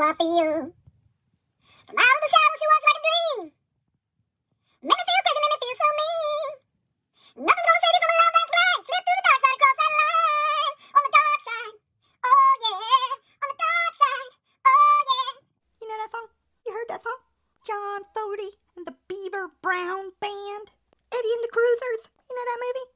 I feel. From out of the shadows she walks like a dream. Make me feel crazy, make me feel so mean. Nothing's gonna save you from a love that's blind. Slip through the dark side, cross that line. On the dark side, oh yeah. On the dark side, oh yeah. You know that song? You heard that song? John Fogerty and the Beaver Brown Band. Eddie and the Cruisers. You know that movie?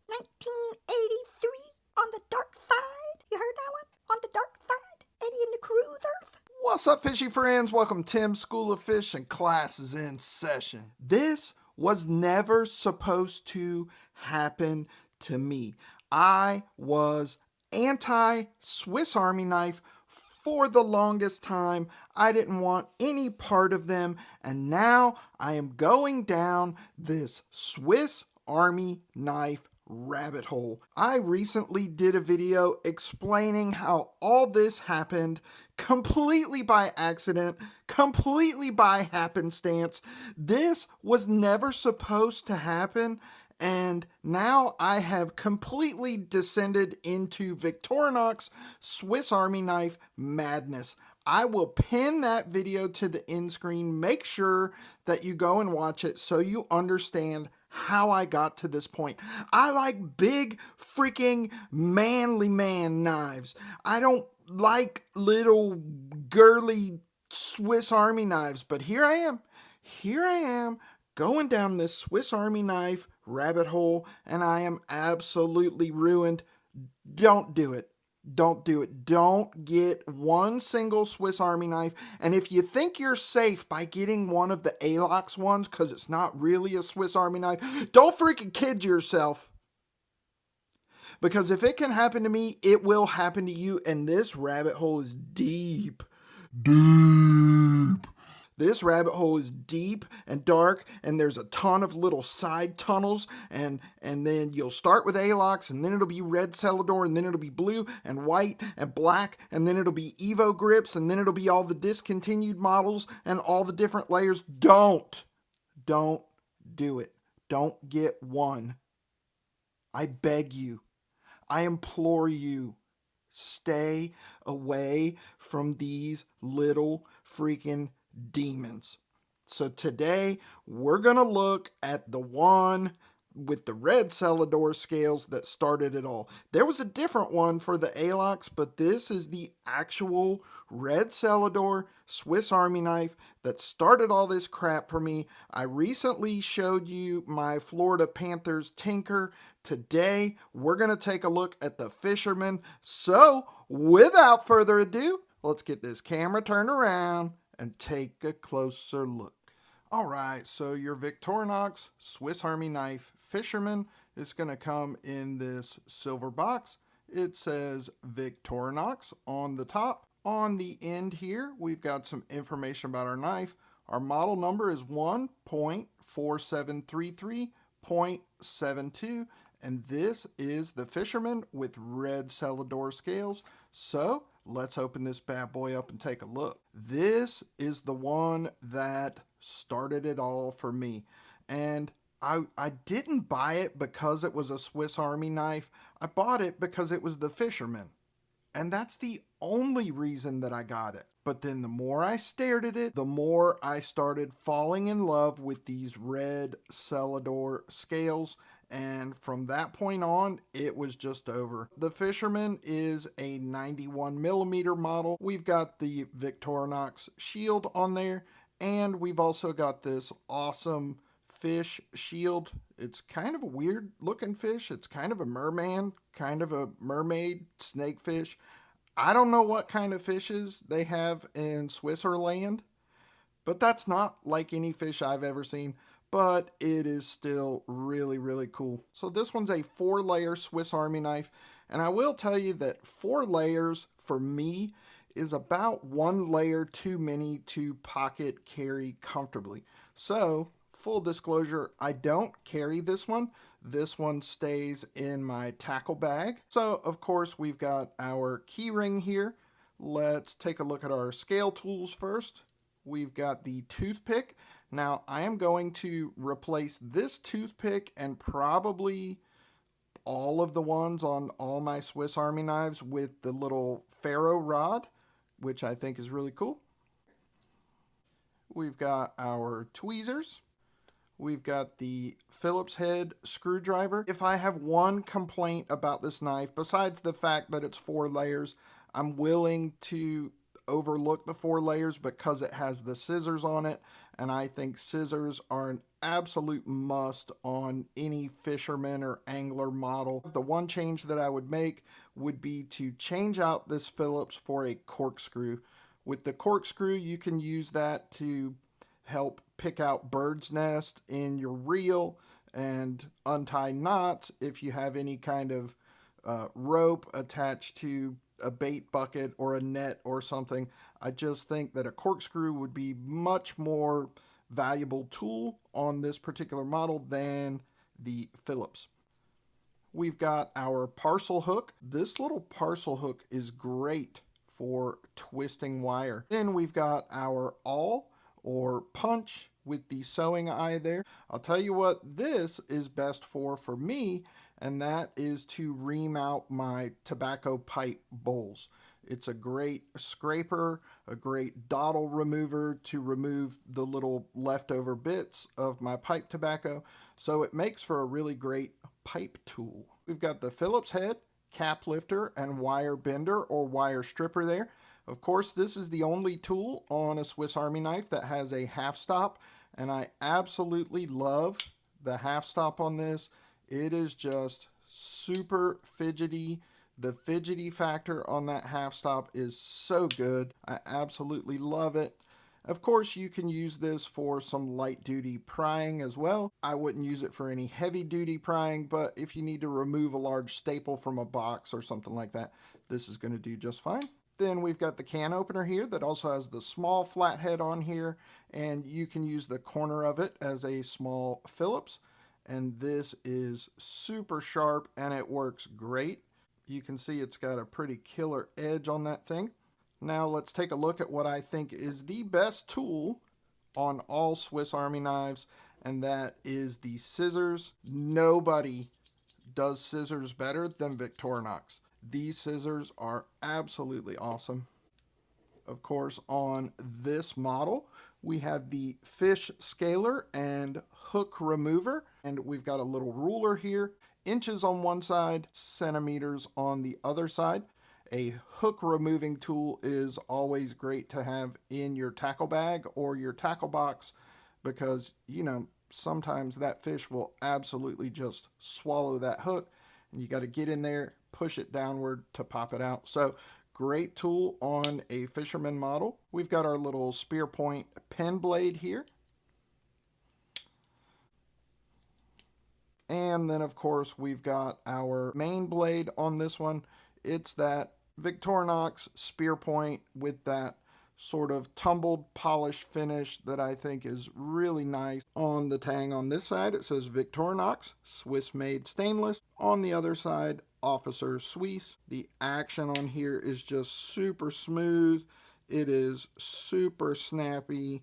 1983. On the Dark Side. You heard that one? On the Dark Side. Eddie and the Cruisers. What's up, fishy friends? Welcome to Tim's School of Fish, and class is in session. This was never supposed to happen to me. I was anti-Swiss Army knife for the longest time. I didn't want any part of them, and now I am going down this Swiss Army knife rabbit hole. I recently did a video explaining how all this happened completely by accident, completely by happenstance. This was never supposed to happen, and now I have completely descended into Victorinox Swiss Army knife madness. I will pin that video to the end screen. Make sure that you go and watch it so you understand how I got to this point. I like big freaking manly man knives. I don't like little girly Swiss Army knives, but here I am going down this Swiss Army knife rabbit hole, and I am absolutely ruined. Don't do it. Don't do it. Don't get one single Swiss Army knife. And if you think you're safe by getting one of the ALOX ones, because it's not really a Swiss Army knife, don't freaking kid yourself. Because if it can happen to me, it will happen to you. And this rabbit hole is deep. Deep. This rabbit hole is deep and dark, and there's a ton of little side tunnels, and then you'll start with ALOX, and then it'll be red Celador, and then it'll be blue and white and black, and then it'll be Evo grips, and then it'll be all the discontinued models and all the different layers. Don't do it. Don't get one. I beg you. I implore you. Stay away from these little freaking demons. So today we're gonna look at the one with the red Celador scales that started it all. There was a different one for the ALOX, but this is the actual red Celador Swiss Army knife that started all this crap for me. I recently showed you my Florida Panthers Tinker. Today we're gonna take a look at the Fisherman. So without further ado, let's get this camera turned around and take a closer look. Alright, so your Victorinox Swiss Army knife Fisherman is going to come in this silver box. It says Victorinox on the top. On the end here, we've got some information about our knife. Our model number is 1.4733.72, and this is the Fisherman with red Celador scales. So let's open this bad boy up and take a look. This is the one that started it all for me. And I didn't buy it because it was a Swiss Army knife. I bought it because it was the Fisherman. And that's the only reason that I got it. But then the more I stared at it, the more I started falling in love with these red Celador scales. And from that point on, it was just over. The Fisherman is a 91mm model. We've got the Victorinox shield on there, and we've also got this awesome fish shield. It's kind of a weird looking fish. It's kind of a merman, kind of a mermaid snakefish. I don't know what kind of fishes they have in Switzerland, but that's not like any fish I've ever seen. But it is still really, really cool. So this one's a 4-layer Swiss Army knife. And I will tell you that 4 layers for me is about 1 layer too many to pocket carry comfortably. So full disclosure, I don't carry this one. This one stays in my tackle bag. So of course we've got our key ring here. Let's take a look at our scale tools first. We've got the toothpick. Now, I am going to replace this toothpick and probably all of the ones on all my Swiss Army knives with the little ferro rod, which I think is really cool. We've got our tweezers. We've got the Phillips head screwdriver. If I have one complaint about this knife, besides the fact that it's 4 layers, I'm willing to overlook the 4 layers because it has the scissors on it, and I think scissors are an absolute must on any fisherman or angler model. The one change that I would make would be to change out this Phillips for a corkscrew. With the corkscrew, you can use that to help pick out bird's nest in your reel and untie knots if you have any kind of rope attached to a bait bucket or a net or something. I just think that a corkscrew would be much more valuable tool on this particular model than the Phillips. We've got our parcel hook. This little parcel hook is great for twisting wire. Then we've got our awl or punch with the sewing eye there. I'll tell you what this is best for me, and that is to ream out my tobacco pipe bowls. It's a great scraper, a great dottle remover to remove the little leftover bits of my pipe tobacco, so it makes for a really great pipe tool. We've got the Phillips head, cap lifter, and wire bender or wire stripper there. Of course, this is the only tool on a Swiss Army knife that has a half stop, and I absolutely love the half stop on this. It is just super fidgety. The fidgety factor on that half stop is so good. I absolutely love it. Of course, you can use this for some light duty prying as well. I wouldn't use it for any heavy duty prying, but if you need to remove a large staple from a box or something like that, this is going to do just fine. Then we've got the can opener here that also has the small flathead on here, and you can use the corner of it as a small Phillips. And this is super sharp and it works great. You can see it's got a pretty killer edge on that thing. Now let's take a look at what I think is the best tool on all Swiss Army knives, and that is the scissors. Nobody does scissors better than Victorinox. These scissors are absolutely awesome. Of course, on this model, we have the fish scaler and hook remover, and we've got a little ruler here, inches on one side, centimeters on the other side. A hook removing tool is always great to have in your tackle bag or your tackle box because, you know, sometimes that fish will absolutely just swallow that hook, and you got to get in there, push it downward to pop it out. So great tool on a fisherman model. We've got our little spear point pen blade here. And then of course we've got our main blade on this one. It's that Victorinox spear point with that sort of tumbled polish finish that I think is really nice. On the tang on this side it says Victorinox Swiss made stainless. On the other side, Officer Suisse. The action on here is just super smooth. It is super snappy.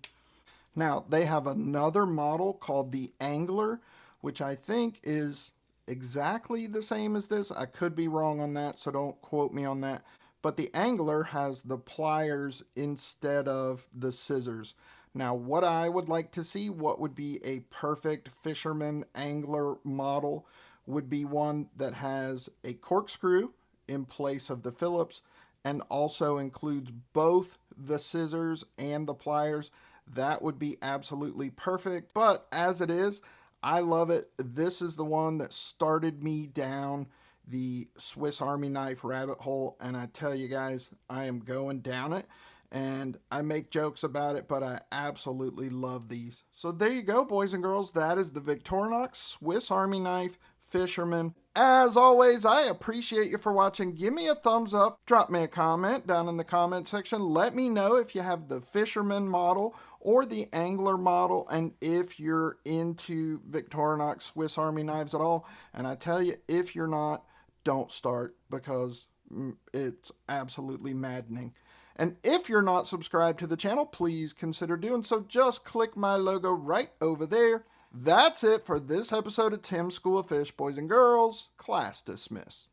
Now they have another model called the Angler, which I think is exactly the same as this. I could be wrong on that, so don't quote me on that. But the Angler has the pliers instead of the scissors. Now, what I would like to see, what would be a perfect fisherman angler model, would be one that has a corkscrew in place of the Phillips and also includes both the scissors and the pliers. That would be absolutely perfect. But as it is, I love it. This is the one that started me down the Swiss Army knife rabbit hole, and I tell you guys, I am going down it, and I make jokes about it, but I absolutely love these. So there you go, boys and girls. That is the Victorinox Swiss Army Knife Fisherman. As always, I appreciate you for watching. Give me a thumbs up. Drop me a comment down in the comment section. Let me know if you have the Fisherman model or the Angler model, and if you're into Victorinox Swiss Army knives at all. And I tell you, if you're not, don't start, because it's absolutely maddening. And if you're not subscribed to the channel, please consider doing so. Just click my logo right over there. That's it for this episode of Tim's School of Fish. Boys and girls, class dismissed.